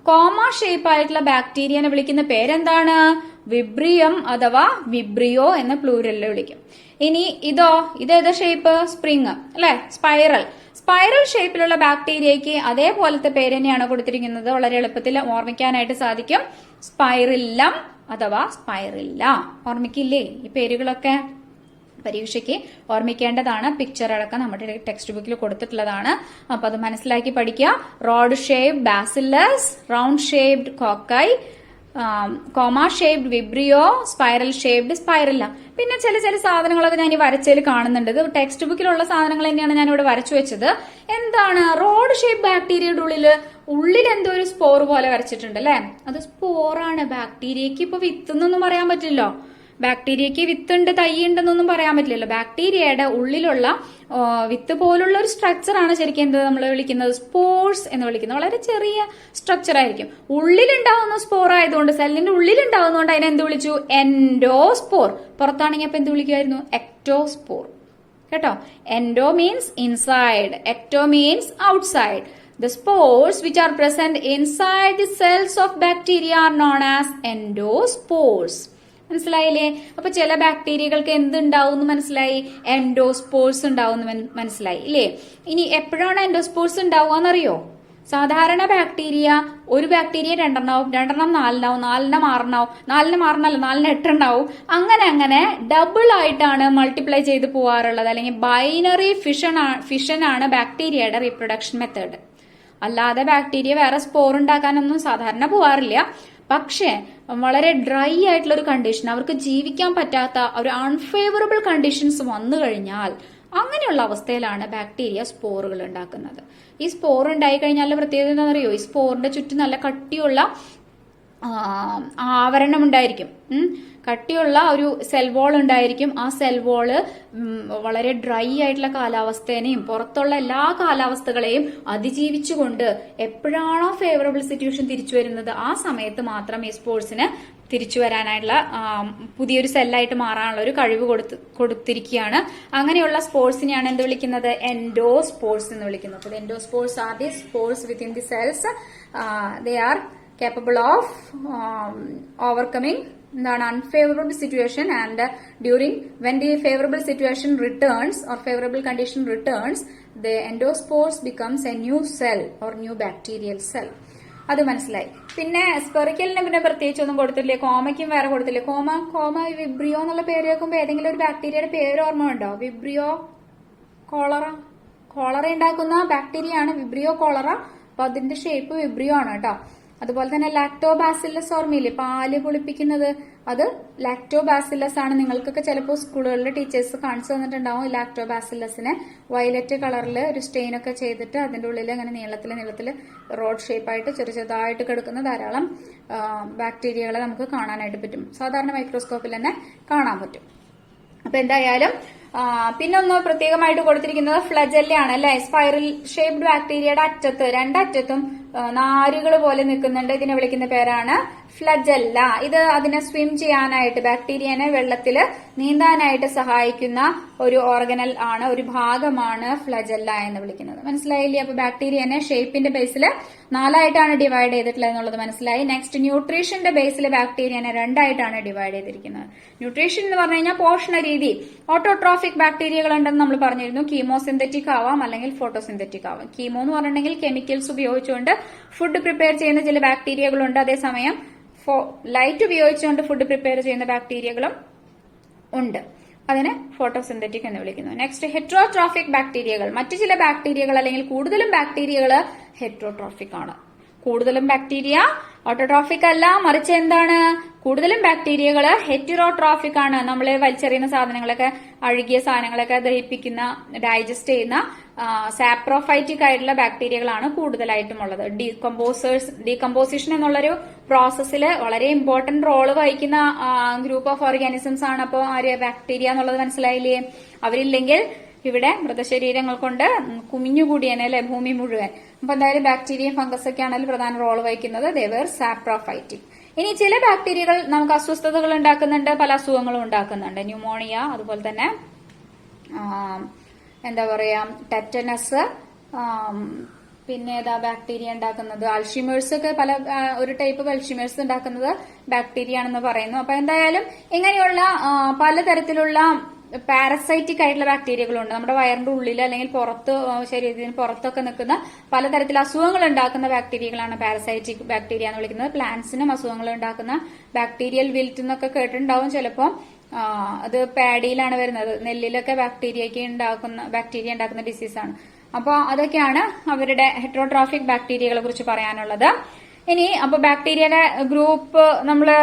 കോമ ഷേപ്പ് ആയിട്ടുള്ള ബാക്ടീരിയനെ വിളിക്കുന്ന പേരെന്താണ്? വിബ്രിയം അഥവാ വിബ്രിയോ എന്ന് പ്ലൂരലിൽ വിളിക്കും. ഇനി ഇതേതാ ഷേപ്പ്? സ്പ്രിങ് അല്ലെ, സ്പൈറൽ. സ്പൈറൽ ഷേപ്പിലുള്ള ബാക്ടീരിയയ്ക്ക് അതേപോലത്തെ പേര് തന്നെയാണ് കൊടുത്തിരിക്കുന്നത്. വളരെ എളുപ്പത്തിൽ ഓർമ്മിക്കാനായിട്ട് സാധിക്കും. സ്പൈറില്ലം അഥവാ സ്പൈറില്ല. ഓർമ്മിക്കില്ലേ ഈ പേരുകളൊക്കെ? പരീക്ഷയ്ക്ക് ഓർമ്മിക്കേണ്ടതാണ്. പിക്ചർ അടക്കം നമ്മുടെ ടെക്സ്റ്റ് ബുക്കിൽ കൊടുത്തിട്ടുള്ളതാണ്. അപ്പൊ അത് മനസ്സിലാക്കി പഠിക്കുക. Rod shape bacillus, round shaped cocci, comma shaped vibrio, spiral shaped spirilla. പിന്നെ ചില സാധനങ്ങളൊക്കെ ഞാൻ ഈ വരച്ചതിൽ കാണുന്നുണ്ട്. ഇത് ടെക്സ്റ്റ് ബുക്കിലുള്ള സാധനങ്ങൾ തന്നെയാണ് ഞാൻ ഇവിടെ വരച്ചു വെച്ചത്. എന്താണ്? റോഡ് ഷേപ്പ് ബാക്ടീരിയയുടെ ഉള്ളിൽ എന്തോ ഒരു സ്പോർ പോലെ വരച്ചിട്ടുണ്ട് അല്ലെ. അത് സ്പോറാണ്. ബാക്ടീരിയക്ക് ഇപ്പൊ വിത്തെന്നൊന്നും പറയാൻ പറ്റില്ലല്ലോ. ബാക്ടീരിയക്ക് വിത്തുണ്ട്, തൈയുണ്ടെന്നൊന്നും പറയാൻ പറ്റില്ലല്ലോ. ബാക്ടീരിയയുടെ ഉള്ളിലുള്ള വിത്ത് പോലുള്ള ഒരു സ്ട്രക്ചറാണ് ശരിക്കും എന്ത് നമ്മൾ വിളിക്കുന്നത്? സ്പോർസ് എന്ന് വിളിക്കുന്നത്. വളരെ ചെറിയ സ്ട്രക്ചർ ആയിരിക്കും. ഉള്ളിലുണ്ടാവുന്ന സ്പോർ ആയതുകൊണ്ട്, സെല്ലിന്റെ ഉള്ളിലുണ്ടാവുന്നതുകൊണ്ട് അതിനെ എന്ത് വിളിച്ചു? എൻഡോസ്പോർ. പുറത്താണെങ്കിൽ അപ്പൊ എന്ത് വിളിക്കുമായിരുന്നു? എക്ടോസ്പോർ. കേട്ടോ, endo means inside, ecto means outside. The spores which are present inside the cells of bacteria are known as endospores. മനസ്സിലായില്ലേ? അപ്പൊ ചില ബാക്ടീരിയകൾക്ക് എന്തുണ്ടാവും എന്ന് മനസ്സിലായി? എൻഡോസ്പോർസ് ഉണ്ടാവും മനസ്സിലായി ഇല്ലേ? ഇനി എപ്പോഴാണ് എൻഡോസ്പോർസ് ഉണ്ടാവുകയെന്നറിയോ? സാധാരണ ബാക്ടീരിയ, ഒരു ബാക്ടീരിയ 2 ഉണ്ടാവും, 2 4 4 4 8 ഉണ്ടാവും. അങ്ങനെ ഡബിൾ ആയിട്ടാണ് മൾട്ടിപ്ലൈ ചെയ്ത് പോവാറുള്ളത്. അല്ലെങ്കിൽ ബൈനറി ഫിഷൻ ആണ് ബാക്ടീരിയയുടെ റീപ്രൊഡക്ഷൻ മെത്തേഡ്. അല്ലാതെ ബാക്ടീരിയ വേറെ സ്പോർ ഉണ്ടാക്കാനൊന്നും സാധാരണ പോവാറില്ല. പക്ഷെ വളരെ ഡ്രൈ ആയിട്ടുള്ള ഒരു കണ്ടീഷൻ, അവർക്ക് ജീവിക്കാൻ പറ്റാത്ത ഒരു അൺഫേവറബിൾ കണ്ടീഷൻസ് വന്നു കഴിഞ്ഞാൽ അങ്ങനെയുള്ള അവസ്ഥയിലാണ് ബാക്ടീരിയ സ്പോറുകൾ ഉണ്ടാക്കുന്നത്. ഈ സ്പോർ ഉണ്ടായി കഴിഞ്ഞാൽ പ്രത്യേകത എന്താണെന്നറിയോ? ഈ സ്പോറിന്റെ ചുറ്റും നല്ല കട്ടിയുള്ള ആവരണം ഉണ്ടായിരിക്കും. കട്ടിയുള്ള ഒരു സെൽ വോൾ ഉണ്ടായിരിക്കും. ആ സെൽ വോള് വളരെ ഡ്രൈ ആയിട്ടുള്ള കാലാവസ്ഥേനെയും പുറത്തുള്ള എല്ലാ കാലാവസ്ഥകളെയും അതിജീവിച്ചുകൊണ്ട് എപ്പോഴാണോ ഫേവറബിൾ സിറ്റുവേഷൻ തിരിച്ചു വരുന്നത് ആ സമയത്ത് മാത്രം ഈ സ്പോർട്സിന് തിരിച്ചു വരാനായിട്ടുള്ള പുതിയൊരു സെല്ലായിട്ട് മാറാനുള്ള ഒരു കഴിവ് കൊടുത്തിരിക്കുകയാണ്. അങ്ങനെയുള്ള സ്പോർട്സിനെയാണ് എന്ത് വിളിക്കുന്നത്? എൻഡോസ്പോർട്സ് എന്ന് വിളിക്കുന്നത്. അപ്പോൾ endospores are the spores within the cells. They are capable of overcoming എന്താണ് unfavorable situation, and during when the favorable situation returns or favorable condition returns, the endospores becomes a new cell or new bacterial cell. അത് മനസ്സിലായി. പിന്നെ സ്പെറിക്കലിന് പിന്നെ പ്രത്യേകിച്ച് ഒന്നും കൊടുത്തില്ലേ, കോമയ്ക്കും വേറെ കൊടുത്തില്ലേ. കോമ വിബ്രിയോ എന്നുള്ള പേര് കേൾക്കുമ്പോൾ ഏതെങ്കിലും ഒരു ബാക്ടീരിയയുടെ പേര് ഓർമ്മ ഉണ്ടോ? വിബ്രിയോ കോളറ ഉണ്ടാക്കുന്ന ബാക്ടീരിയ ആണ് വിബ്രിയോ കോളറ. അപ്പൊ അതിന്റെ ഷേപ്പ് വിബ്രിയോ ആണ് കേട്ടോ. അതുപോലെ തന്നെ ലാക്ടോബാസില്ലസ് ഓർമ്മയില്ലേ, പാല് പുളിപ്പിക്കുന്നത്, അത് ലാക്ടോബാസില്ലസ് ആണ്. നിങ്ങൾക്കൊക്കെ ചിലപ്പോൾ സ്കൂളുകളിലെ ടീച്ചേഴ്സ് കാണിച്ചു തന്നിട്ടുണ്ടാവും. ലാക്ടോബാസില്ലസിനെ വയലറ്റ് കളറിൽ ഒരു സ്റ്റെയിൻ ഒക്കെ ചെയ്തിട്ട് അതിന്റെ ഉള്ളിൽ അങ്ങനെ നീളത്തിൽ റോഡ് ഷേപ്പായിട്ട് ചെറുതായിട്ട് കിടക്കുന്ന ധാരാളം ബാക്ടീരിയകളെ നമുക്ക് കാണാനായിട്ട് പറ്റും. സാധാരണ മൈക്രോസ്കോപ്പിൽ തന്നെ കാണാൻ പറ്റും. അപ്പൊ എന്തായാലും പിന്നെ ഒന്ന് പ്രത്യേകമായിട്ട് കൊടുത്തിരിക്കുന്നത് ഫ്ലജെല്ലയാണ് അല്ലെ. സ്പൈറൽ ഷേപ്ഡ് ബാക്ടീരിയയുടെ അറ്റത്ത് രണ്ടറ്റത്തും നാരുകൾ പോലെ നിൽക്കുന്നുണ്ട്. ഇതിനെ വിളിക്കുന്ന പേരാണ് ഫ്ലജെല്ല. ഇത് അതിനെ സ്വിം ചെയ്യാനായിട്ട് ബാക്ടീരിയനെ വെള്ളത്തിൽ നീന്താനായിട്ട് സഹായിക്കുന്ന ഒരു ഓർഗനൽ ആണ്, ഒരു ഭാഗമാണ് ഫ്ലജെല്ല എന്ന് വിളിക്കുന്നത്. മനസ്സിലായില്ലേ? അപ്പൊ ബാക്ടീരിയനെ ഷേപ്പിന്റെ ബേസിൽ 4ആയിട്ടാണ് ഡിവൈഡ് ചെയ്തിട്ടുള്ളത് എന്നുള്ളത് മനസ്സിലായി. നെക്സ്റ്റ് ന്യൂട്രീഷന്റെ ബേസിൽ ബാക്ടീരിയനെ 2ആയിട്ടാണ് ഡിവൈഡ് ചെയ്തിരിക്കുന്നത്. ന്യൂട്രീഷൻ എന്ന് പറഞ്ഞു കഴിഞ്ഞാൽ പോഷണ രീതി. ഓട്ടോട്രോഫിക് ബാക്ടീരിയകൾ ഉണ്ടെന്ന് നമ്മൾ പറഞ്ഞിരുന്നു. കീമോസിന്തറ്റിക് ആവാം അല്ലെങ്കിൽ ഫോട്ടോസിന്തറ്റിക് ആവാം. കീമോ എന്ന് പറഞ്ഞിട്ടുണ്ടെങ്കിൽ കെമിക്കൽസ് ഉപയോഗിച്ചുകൊണ്ട് ഫുഡ് പ്രിപ്പയർ ചെയ്യുന്ന ചില ബാക്ടീരിയകളുണ്ട്. അതേസമയം ലൈറ്റ് ഉപയോഗിച്ചുകൊണ്ട് ഫുഡ് പ്രിപ്പയർ ചെയ്യുന്ന ബാക്ടീരിയകളും ഉണ്ട്. അതിനെ ഫോട്ടോസിന്തറ്റിക് എന്ന് വിളിക്കുന്നു. നെക്സ്റ്റ് ഹെറ്ററോട്രോഫിക് ബാക്ടീരിയകൾ. മറ്റു ചില ബാക്ടീരിയകൾ അല്ലെങ്കിൽ കൂടുതലും ബാക്ടീരിയകൾ ഹെറ്ററോട്രോഫിക് ആണ്. കൂടുതലും ബാക്ടീരിയ ഓട്ടോട്രോഫിക് അല്ല, മറിച്ച് എന്താണ്? കൂടുതലും ബാക്ടീരിയകൾ ഹെറ്ററോട്രോഫിക് ആണ്. നമ്മൾ വലിച്ചെറിയുന്ന സാധനങ്ങളൊക്കെ, അഴുകിയ സാധനങ്ങളൊക്കെ ദഹിപ്പിക്കുന്ന, ഡൈജസ്റ്റ് ചെയ്യുന്ന സാപ്രോഫൈറ്റിക് ആയിട്ടുള്ള ബാക്ടീരിയകളാണ് കൂടുതലായിട്ടും ഉള്ളത്. ഡീകമ്പോസിഷൻ എന്നുള്ളൊരു പ്രോസസ്സിൽ വളരെ ഇമ്പോർട്ടന്റ് റോള് വഹിക്കുന്ന ഗ്രൂപ്പ് ഓഫ് ഓർഗാനിസംസ് ആണ്. അപ്പോൾ ആര്? ബാക്ടീരിയ എന്നുള്ളത് മനസ്സിലായില്ലേ? അവരില്ലെങ്കിൽ ഇവിടെ മൃതശരീരങ്ങൾ കൊണ്ട് കുമിഞ്ഞുകൂടിയനെ അല്ലെ ഭൂമി മുഴുവൻ. അപ്പൊ എന്തായാലും ബാക്ടീരിയ ഫംഗസ് ഒക്കെ ആണെങ്കിൽ പ്രധാന റോൾ വഹിക്കുന്നത്. ദേവർ സാപ്രോഫൈറ്റിക്. ഇനി ചില ബാക്ടീരിയകൾ നമുക്ക് അസ്വസ്ഥതകൾ ഉണ്ടാക്കുന്നുണ്ട്, പല അസുഖങ്ങളും ഉണ്ടാക്കുന്നുണ്ട്. ന്യൂമോണിയ, അതുപോലെ തന്നെ എന്താ പറയാ ടെറ്റനസ്, പിന്നെ ഏതാ ബാക്ടീരിയ ഉണ്ടാക്കുന്നത്? അൾഷിമേഴ്സ് ഒക്കെ ഒരു ടൈപ്പ് അൾഷിമേഴ്സ് ഉണ്ടാക്കുന്നത് ബാക്ടീരിയ ആണെന്ന് പറയുന്നു. അപ്പൊ എന്തായാലും ഇങ്ങനെയുള്ള പലതരത്തിലുള്ള പാരസൈറ്റിക് ആയിട്ടുള്ള ബാക്ടീരിയകളുണ്ട്. നമ്മുടെ വയറിന്റെ ഉള്ളിൽ അല്ലെങ്കിൽ പുറത്ത്, ശരീരത്തിന് പുറത്തൊക്കെ നിൽക്കുന്ന പലതരത്തിൽ അസുഖങ്ങൾ ഉണ്ടാക്കുന്ന ബാക്ടീരിയകളാണ് പാരസൈറ്റിക് ബാക്ടീരിയ എന്ന് വിളിക്കുന്നത്. പ്ലാന്റ്സിനും അസുഖങ്ങൾ ഉണ്ടാക്കുന്ന ബാക്ടീരിയൽ വിൽറ്റ് എന്നൊക്കെ കേട്ടിട്ടുണ്ടാവും ചിലപ്പോൾ. അത് പാഡിയിലാണ് വരുന്നത്. നെല്ലിലൊക്കെ ബാക്ടീരിയ ഉണ്ടാക്കുന്ന ഡിസീസാണ്. അപ്പോൾ അതൊക്കെയാണ് അവരുടെ ഹെറ്ററോട്രോഫിക് ബാക്ടീരിയകളെ കുറിച്ച് പറയാനുള്ളത്. ഇനി അപ്പൊ ബാക്ടീരിയയുടെ ഗ്രൂപ്പ് നമ്മള്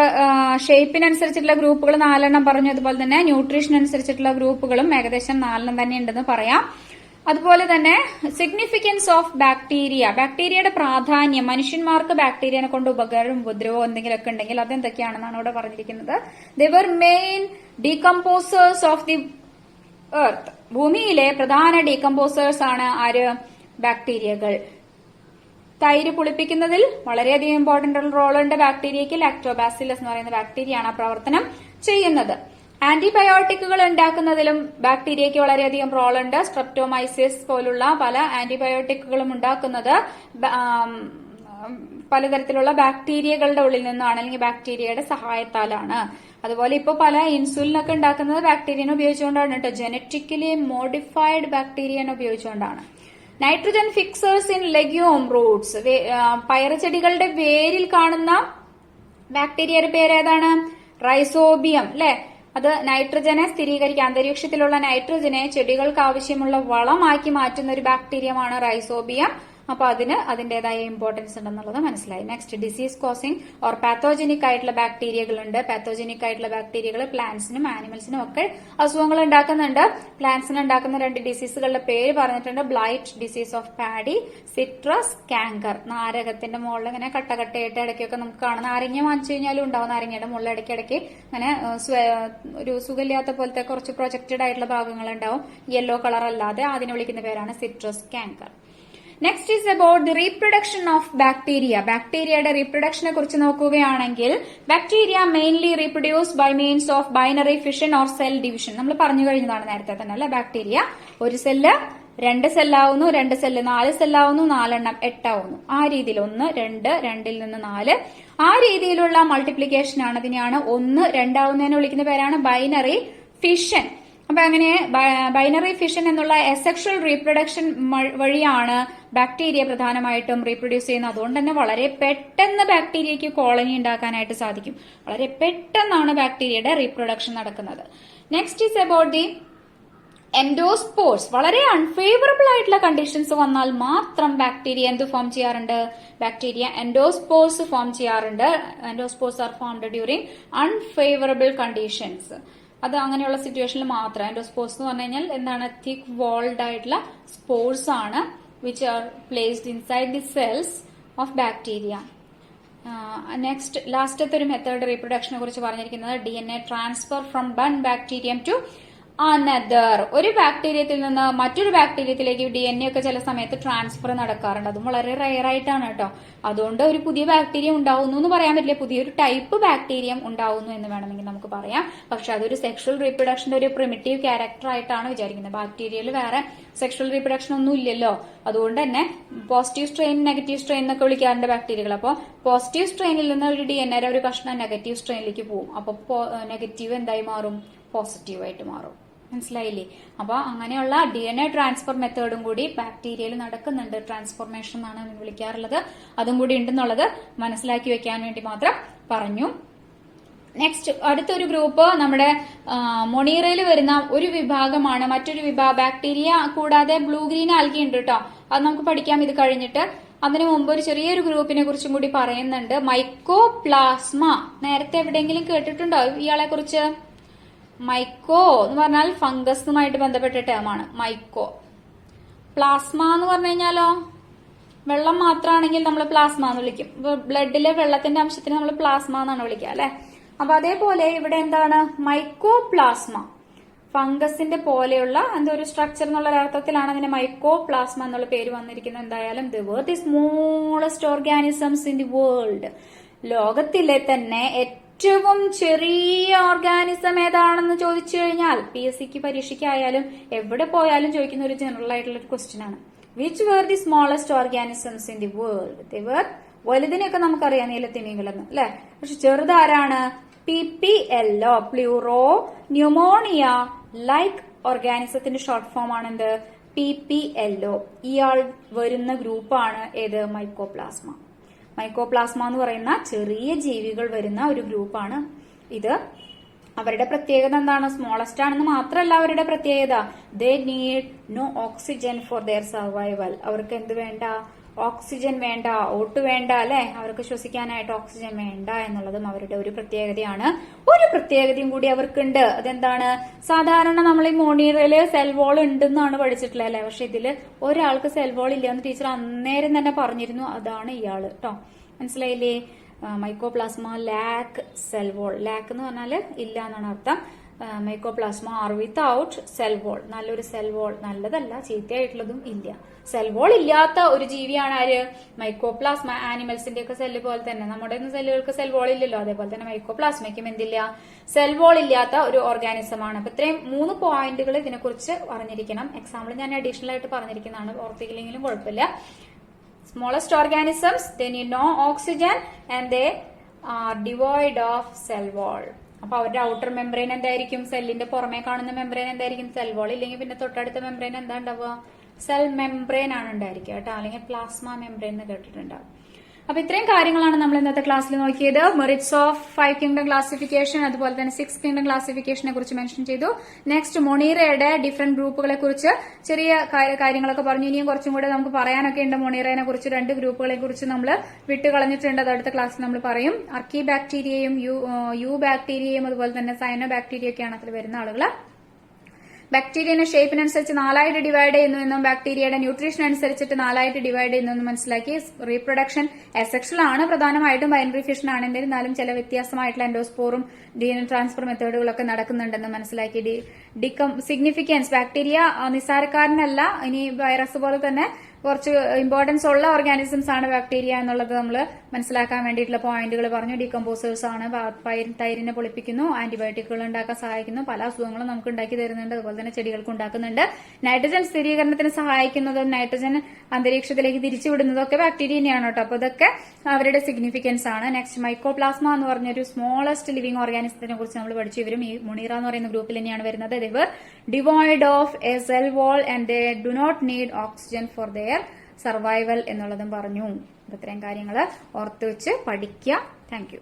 ഷേപ്പിനനുസരിച്ചിട്ടുള്ള ഗ്രൂപ്പുകൾ 4 പറഞ്ഞു. അതുപോലെ തന്നെ ന്യൂട്രീഷൻ അനുസരിച്ചിട്ടുള്ള ഗ്രൂപ്പുകളും ഏകദേശം 4 തന്നെ ഉണ്ടെന്ന് പറയാം. അതുപോലെ തന്നെ സിഗ്നിഫിക്കൻസ് ഓഫ് ബാക്ടീരിയയുടെ പ്രാധാന്യം. മനുഷ്യന്മാർക്ക് ബാക്ടീരിയനെ കൊണ്ട് ഉപകാരവും ഉപദ്രവവും എന്തെങ്കിലുമൊക്കെ ഉണ്ടെങ്കിൽ അതെന്തൊക്കെയാണെന്നാണ് ഇവിടെ പറഞ്ഞിരിക്കുന്നത്. They were main decomposers of the earth. ഭൂമിയിലെ പ്രധാന ഡീകമ്പോസേഴ്സ് ആണ് ആര്? ബാക്ടീരിയകൾ. തൈര് പുളിപ്പിക്കുന്നതിൽ വളരെയധികം ഇമ്പോർട്ടന്റ് റോളുണ്ട് ബാക്ടീരിയയ്ക്ക്. ലാക്ടോബാസില്ലസ് എന്ന് പറയുന്ന ബാക്ടീരിയയാണ് ആ പ്രവർത്തനം ചെയ്യുന്നത്. ആന്റിബയോട്ടിക്കുകൾ ഉണ്ടാക്കുന്നതിലും ബാക്ടീരിയയ്ക്ക് വളരെയധികം റോളുണ്ട്. സ്ട്രെപ്റ്റോമൈസിസ് പോലുള്ള പല ആന്റിബയോട്ടിക്കുകളും ഉണ്ടാക്കുന്നത് പലതരത്തിലുള്ള ബാക്ടീരിയകളുടെ ഉള്ളിൽ നിന്നാണ്, അല്ലെങ്കിൽ ബാക്ടീരിയയുടെ സഹായത്താലാണ്. അതുപോലെ ഇപ്പോൾ പല ഇൻസുലിനൊക്കെ ഉണ്ടാക്കുന്നത് ബാക്ടീരിയനെ ഉപയോഗിച്ചുകൊണ്ടാണ് കേട്ടോ. ജനറ്റിക്കലി മോഡിഫൈഡ് ബാക്ടീരിയനെ ഉപയോഗിച്ചുകൊണ്ടാണ്. Nitrogen fixers in legume roots. പയറുചെടികളുടെ വേരിൽ കാണുന്ന ബാക്ടീരിയയുടെ പേര് ഏതാണ്? റൈസോബിയം അല്ലെ. അത് നൈട്രജനെ സ്ഥിരീകരിക്കുക, അന്തരീക്ഷത്തിലുള്ള നൈട്രജനെ ചെടികൾക്ക് ആവശ്യമുള്ള വളമാക്കി മാറ്റുന്ന ഒരു ബാക്ടീരിയമാണ് റൈസോബിയം. അപ്പൊ അതിന് അതിന്റേതായ ഇമ്പോർട്ടൻസ് ഉണ്ടെന്നുള്ളത് മനസ്സിലായി. Next, disease causing or pathogenic ആയിട്ടുള്ള ബാക്ടീരിയകളുണ്ട്. പാത്തോജനിക് ആയിട്ടുള്ള ബാക്ടീരിയകൾ പ്ലാന്റ്സിനും ആനിമൽസിനും ഒക്കെ അസുഖങ്ങൾ ഉണ്ടാക്കുന്നുണ്ട്. പ്ലാന്റ്സിന് ഉണ്ടാക്കുന്ന 2 ഡിസീസുകളുടെ പേര് പറഞ്ഞിട്ടുണ്ട്. Blight disease of paddy, citrus canker. നാരകത്തിന്റെ മുകളിൽ ഇങ്ങനെ കട്ടകട്ടയായിട്ട് ഇടയ്ക്കൊക്കെ നമുക്ക് കാണാം. നാരങ്ങ വാങ്ങിച്ചു കഴിഞ്ഞാലും ഉണ്ടാവും. നാരങ്ങയുടെ മുകളിൽ ഇടയ്ക്കിടയ്ക്ക് അങ്ങനെ ഒരു സുഖമില്ലാത്ത പോലത്തെ കുറച്ച് പ്രൊജക്റ്റഡ് ആയിട്ടുള്ള ഭാഗങ്ങൾ ഉണ്ടാവും, യെല്ലോ കളർ അല്ലാതെ. അതിനെ വിളിക്കുന്ന പേരാണ് citrus canker. Next is about the reproduction of bacteria. ബാക്ടീരിയയുടെ റീപ്രൊഡക്ഷനെ കുറിച്ച് നോക്കുകയാണെങ്കിൽ, bacteria mainly reproduce by means of binary fission or cell division. നമ്മൾ പറഞ്ഞു കഴിഞ്ഞതാണ് നേരത്തെ തന്നെ അല്ലെ. ബാക്ടീരിയ ഒരു സെല്ല് 2 സെല്ലാവുന്നു, 2 സെല്ല് 4 സെല്ലാവുന്നു, 4 എണ്ണം 8 ആവുന്നു. ആ രീതിയിൽ 1, 2, 2ൽ നിന്ന് 4, ആ രീതിയിലുള്ള മൾട്ടിപ്ലിക്കേഷൻ ആണ്. അതിനെയാണ് 1, 2 ആവുന്നതിനെ വിളിക്കുന്ന പേരാണ് ബൈനറി ഫിഷൻ. അപ്പൊ അങ്ങനെ ബൈനറി ഫിഷൻ എന്നുള്ള അസെക്ഷൽ റീപ്രൊഡക്ഷൻ വഴിയാണ് ബാക്ടീരിയ പ്രധാനമായിട്ടും റീപ്രൊഡ്യൂസ് ചെയ്യുന്നത്. അതുകൊണ്ട് തന്നെ വളരെ പെട്ടെന്ന് ബാക്ടീരിയയ്ക്ക് കോളനി ഉണ്ടാക്കാനായിട്ട് സാധിക്കും. വളരെ പെട്ടെന്നാണ് ബാക്ടീരിയയുടെ റീപ്രൊഡക്ഷൻ നടക്കുന്നത്. Next is about the endospores. വളരെ അൺഫേവറബിൾ ആയിട്ടുള്ള കണ്ടീഷൻസ് വന്നാൽ മാത്രം ബാക്ടീരിയ എന്ത് ഫോം ചെയ്യാറുണ്ട്? ബാക്ടീരിയ എൻഡോസ്പോർസ് ഫോം ചെയ്യാറുണ്ട്. Endospores are formed during unfavourable conditions. അത് അങ്ങനെയുള്ള സിറ്റുവേഷനിൽ മാത്രം. എൻഡോസ്പോർസ് എന്ന് പറഞ്ഞു കഴിഞ്ഞാൽ എന്താണ്? തിക് വാൾഡ് ആയിട്ടുള്ള സ്പോർസ് ആണ്, which are placed inside the cells of bacteria. Next, ലാസ്റ്റത്തെ ഒരു മെത്തേഡ് റീപ്രൊഡക്ഷനെ കുറിച്ച് പറഞ്ഞിരിക്കുന്നത് DNA transfer from one bacterium to another. ഒരു ബാക്ടീരിയത്തിൽ നിന്ന് മറ്റൊരു ബാക്ടീരിയത്തിലേക്ക് DNA ഒക്കെ ചില സമയത്ത് ട്രാൻസ്ഫർ നടക്കാറുണ്ട്. അതും വളരെ റയർ ആയിട്ടാണ് കേട്ടോ. അതുകൊണ്ട് ഒരു പുതിയ ബാക്ടീരിയ ഉണ്ടാവുന്നു എന്ന് പറയാൻ പറ്റില്ല. പുതിയൊരു ടൈപ്പ് ബാക്ടീരിയം ഉണ്ടാവുന്നു എന്ന് വേണമെങ്കിൽ നമുക്ക് പറയാം. പക്ഷെ അതൊരു സെക്ഷൽ റീപ്രൊഡക്ഷന്റെ ഒരു പ്രിമിറ്റീവ് ക്യാരക്ടർ ആയിട്ടാണ് വിചാരിക്കുന്നത്. ബാക്ടീരിയയിൽ വേറെ സെക്ഷൽ റീപ്രൊഡക്ഷൻ ഒന്നും ഇല്ലല്ലോ. അതുകൊണ്ട് തന്നെ പോസിറ്റീവ് സ്ട്രെയിൻ, നെഗറ്റീവ് സ്ട്രെയിൻ എന്നൊക്കെ വിളിക്കാറുണ്ട് ബാക്ടീരിയകൾ. അപ്പോൾ പോസിറ്റീവ് സ്ട്രെയിനിൽ നിന്ന് ഒരു DNA ഒരു കഷ്ണം നെഗറ്റീവ് സ്ട്രെയിനിലേക്ക് പോകും. അപ്പോൾ നെഗറ്റീവ് എന്തായി മാറും? പോസിറ്റീവ് ആയിട്ട് മാറും. മനസ്സിലായില്ലേ? അപ്പൊ അങ്ങനെയുള്ള DNA ട്രാൻസ്ഫർ മെത്തേഡും കൂടി ബാക്ടീരിയയിൽ നടക്കുന്നുണ്ട്. ട്രാൻസ്ഫോർമേഷൻ എന്നാണ് വിളിക്കാറുള്ളത്. അതും കൂടി ഉണ്ടെന്നുള്ളത് മനസ്സിലാക്കി വെക്കാൻ വേണ്ടി മാത്രം പറഞ്ഞു. നെക്സ്റ്റ്, അടുത്തൊരു ഗ്രൂപ്പ് നമ്മുടെ മൊണീറയിൽ വരുന്ന ഒരു വിഭാഗമാണ്. മറ്റൊരു വിഭാഗം ബാക്ടീരിയ കൂടാതെ ബ്ലൂ ഗ്രീൻ ആൽഗി ഉണ്ട് കേട്ടോ. അത് നമുക്ക് പഠിക്കാം ഇത് കഴിഞ്ഞിട്ട്. അതിനു മുമ്പ് ഒരു ചെറിയൊരു ഗ്രൂപ്പിനെ കുറിച്ചും കൂടി പറയുന്നുണ്ട്. മൈക്കോപ്ലാസ്മ. നേരത്തെ എവിടെയെങ്കിലും കേട്ടിട്ടുണ്ടോ ഇയാളെ കുറിച്ച്? മൈക്കോ എന്ന് പറഞ്ഞാൽ ഫംഗസുമായിട്ട് ബന്ധപ്പെട്ട ടേമാണ്. മൈക്കോ. പ്ലാസ്മ എന്ന് പറഞ്ഞു കഴിഞ്ഞാലോ, വെള്ളം മാത്രമാണെങ്കിൽ നമ്മൾ പ്ലാസ്മ എന്ന് വിളിക്കും. ബ്ലഡിലെ വെള്ളത്തിന്റെ അംശത്തിന് നമ്മൾ പ്ലാസ്മ എന്നാണ് വിളിക്കുക അല്ലെ. അപ്പൊ അതേപോലെ ഇവിടെ എന്താണ്? മൈക്കോപ്ലാസ്മ. ഫംഗസിന്റെ പോലെയുള്ള എന്തോ ഒരു സ്ട്രക്ചർ എന്നുള്ള അർത്ഥത്തിലാണ് അതിന് മൈക്കോപ്ലാസ്മ എന്നുള്ള പേര് വന്നിരിക്കുന്നത്. എന്തായാലും the world is smallest organisms in the world. ലോകത്തിലെ തന്നെ ഏറ്റവും ചെറിയ ഓർഗാനിസം ഏതാണെന്ന് ചോദിച്ചു കഴിഞ്ഞാൽ PSCക്ക് പരീക്ഷയ്ക്കായാലും എവിടെ പോയാലും ചോദിക്കുന്ന ഒരു ജനറൽ ആയിട്ടുള്ള ഒരു ക്വസ്റ്റ്യൻ ആണ്. Which were the smallest organisms in the world? The were, വലുതിനെയൊക്കെ നമുക്കറിയാം, നീലത്തിമിംഗലം അല്ലെ. പക്ഷെ ചെറുതാരാണ്? PPLO, പ്ലൂറോ ന്യൂമോണിയ ലൈക്ക് ഓർഗാനിസത്തിന്റെ ഷോർട്ട് ഫോം ആണെന്ത്? PPLO. ഇയാൾ വരുന്ന ഗ്രൂപ്പാണ് ഏത്? മൈക്കോപ്ലാസ്മ. മൈക്കോപ്ലാസ്മ എന്ന് പറയുന്ന ചെറിയ ജീവികൾ വരുന്ന ഒരു ഗ്രൂപ്പാണ് ഇത്. അവരുടെ പ്രത്യേകത എന്താണ്? സ്മോളസ്റ്റ് ആണെന്ന് മാത്രമല്ല അവരുടെ പ്രത്യേകത, they need no oxygen for their survival. അവർക്ക് എന്ത് വേണ്ട? ഓക്സിജൻ വേണ്ട, ഓട്ട് വേണ്ട അല്ലെ. അവർക്ക് ശ്വസിക്കാനായിട്ട് ഓക്സിജൻ വേണ്ട എന്നുള്ളതും അവരുടെ ഒരു പ്രത്യേകതയാണ്. ഒരു പ്രത്യേകതയും കൂടി അവർക്കുണ്ട്. അതെന്താണ്? സാധാരണ നമ്മൾ ഈ മോണീറയില് സെൽ വോൾ ഉണ്ടെന്നാണ് പഠിച്ചിട്ടുള്ളത് അല്ലെ. പക്ഷെ ഇതില് ഒരാൾക്ക് സെൽ വോൾ ഇല്ല എന്ന് ടീച്ചർ അന്നേരം തന്നെ പറഞ്ഞിരുന്നു. അതാണ് ഇയാള് കേട്ടോ. മനസ്സിലായില്ലേ? Mycoplasma lack cell wall. Lack എന്ന് പറഞ്ഞാല് ഇല്ല എന്നാണ് അർത്ഥം. Mycoplasma are without cell wall. നല്ലൊരു സെൽ വോൾ, നല്ലതല്ല ചീത്തയായിട്ടുള്ളതും ഇല്ല. സെൽ വോൾ ഇല്ലാത്ത ഒരു ജീവിയാണ് ആര്? മൈക്കോപ്ലാസ്മ. ആനിമൽസിന്റെ ഒക്കെ സെല്ല് പോലെ തന്നെ നമ്മുടെ സെല്ലുകൾക്ക് സെൽ വോൾ ഇല്ലല്ലോ, അതേപോലെ തന്നെ മൈക്കോപ്ലാസ്മയ്ക്കും എന്തില്ല? സെൽ വോൾ ഇല്ലാത്ത ഒരു ഓർഗാനിസം ആണ്. അപ്പൊ ഇത്രയും 3 പോയിന്റുകൾ ഇതിനെക്കുറിച്ച് പറഞ്ഞിരിക്കണം. എക്സാമ്പിൾ ഞാൻ അഡീഷണൽ ആയിട്ട് പറഞ്ഞിരിക്കുന്നതാണ്, ഓർത്തില്ലെങ്കിലും കുഴപ്പമില്ല. Smallest organisms, they need no oxygen and they are devoid of cell wall. അപ്പൊ അവരുടെ ഔട്ടർ മെംബ്രെയിൻ എന്തായിരിക്കും? സെല്ലിന്റെ പുറമേ കാണുന്ന മെംബ്രെയിൻ എന്തായിരിക്കും? സെൽ വോൾ ഇല്ലെങ്കിൽ പിന്നെ തൊട്ടടുത്ത മെംബ്രെയിൻ എന്താ ഉണ്ടാവുക? സെൽ മെംബ്രെയിൻ ആണ് ഉണ്ടായിരിക്കുക കേട്ടോ. അല്ലെങ്കിൽ പ്ലാസ്മ മെംബ്രെയിൻ എന്ന് കേട്ടിട്ടുണ്ടാവും. അപ്പൊ ഇത്രയും കാര്യങ്ങളാണ് നമ്മൾ ഇന്നത്തെ ക്ലാസ്സിൽ നോക്കിയത്. മെറിറ്റ്സ് ഓഫ് 5 കിങ്ഡം ക്ലാസിഫിക്കേഷൻ, അതുപോലെ തന്നെ 6 കിങ്ഡം ക്ലാസിഫിക്കേഷനെ കുറിച്ച് മെൻഷൻ ചെയ്തു. നെക്സ്റ്റ് മൊണീറയുടെ ഡിഫറെന്റ് ഗ്രൂപ്പുകളെ കുറിച്ച് ചെറിയ കാര്യങ്ങളൊക്കെ പറഞ്ഞു. ഇനിയും കുറച്ചും കൂടെ നമുക്ക് പറയാനൊക്കെ ഉണ്ട്. മൊണീറയെ കുറിച്ച് 2 ഗ്രൂപ്പുകളെ കുറിച്ച് നമ്മൾ വിട്ടുകളഞ്ഞിട്ടുണ്ട്. അത് അടുത്ത ക്ലാസ്സിൽ നമ്മൾ പറയും. അർക്കി ബാക്ടീരിയയും യു ബാക്ടീരിയയും അതുപോലെ തന്നെ സൈനോ ബാക്ടീരിയയൊക്കെയാണ് അതിൽ വരുന്ന ആളുകൾ. ബാക്ടീരിയനെ ഷേപ്പിനനുസരിച്ച് 4ആയിട്ട് ഡിവൈഡ് ചെയ്യുന്നു എന്നും ബാക്ടീരിയയുടെ ന്യൂട്രീഷൻ അനുസരിച്ചിട്ട് 4ആയിട്ട് ഡിവൈഡ് ചെയ്യുന്നു എന്നും മനസ്സിലാക്കി. റീപ്രൊഡക്ഷൻ അസെക്ഷൽ ആണ് പ്രധാനമായിട്ടും, ബൈനറി ഫിഷൻ ആണ്. എന്നിരുന്നാലും ചില വ്യത്യാസമായിട്ടുള്ള എൻഡോസ്പോറും DNA ട്രാൻസ്ഫർ മെത്തേഡുകളൊക്കെ നടക്കുന്നുണ്ടെന്ന് മനസ്സിലാക്കി. സിഗ്നിഫിക്കൻസ്, ബാക്ടീരിയ നിസ്സാരക്കാരനല്ല. ഇനി വൈറസ് പോലെ തന്നെ കുറച്ച് ഇമ്പോർട്ടൻസ് ഉള്ള ഓർഗാനിസംസ് ആണ് ബാക്ടീരിയ എന്നുള്ളത് നമ്മൾ മനസ്സിലാക്കാൻ വേണ്ടിയിട്ടുള്ള പോയിന്റുകൾ പറഞ്ഞു. ഡീകമ്പോസേഴ്സ് ആണ്, തൈരിനെ പൊളിപ്പിക്കുന്നു, ആന്റിബയോട്ടിക്കുകൾ ഉണ്ടാക്കാൻ സഹായിക്കുന്നു, പല അസുഖങ്ങളും നമുക്ക് ഉണ്ടാക്കി തരുന്നുണ്ട്, അതുപോലെ തന്നെ ചെടികൾക്ക് ഉണ്ടാക്കുന്നുണ്ട്. നൈട്രജൻ സ്ഥിരീകരണത്തിന് സഹായിക്കുന്നതും നൈട്രജൻ അന്തരീക്ഷത്തിലേക്ക് തിരിച്ചുവിടുന്നതും ഒക്കെ ബാക്ടീരിയ തന്നെയാണ് കേട്ടോ. അപ്പൊ ഇതൊക്കെ അവരുടെ സിഗ്നിഫിക്കൻസ് ആണ്. നെക്സ്റ്റ് മൈക്കോപ്ലാസ്മ എന്ന് പറഞ്ഞൊരു സ്മോളസ്റ്റ് ലിവിംഗ് ഓർഗാനിസത്തിനെ കുറിച്ച് നമ്മൾ പഠിച്ചു. ഇവരും ഈ മുണീറ എന്ന് പറയുന്ന ഗ്രൂപ്പിൽ തന്നെയാണ് വരുന്നത്. They were devoid of a cell wall and they do not need oxygen for their survival എന്നുള്ളതും പറഞ്ഞു. ഇത്രയും കാര്യങ്ങൾ ഓർത്ത് വെച്ച് പഠിക്കുക. Thank you.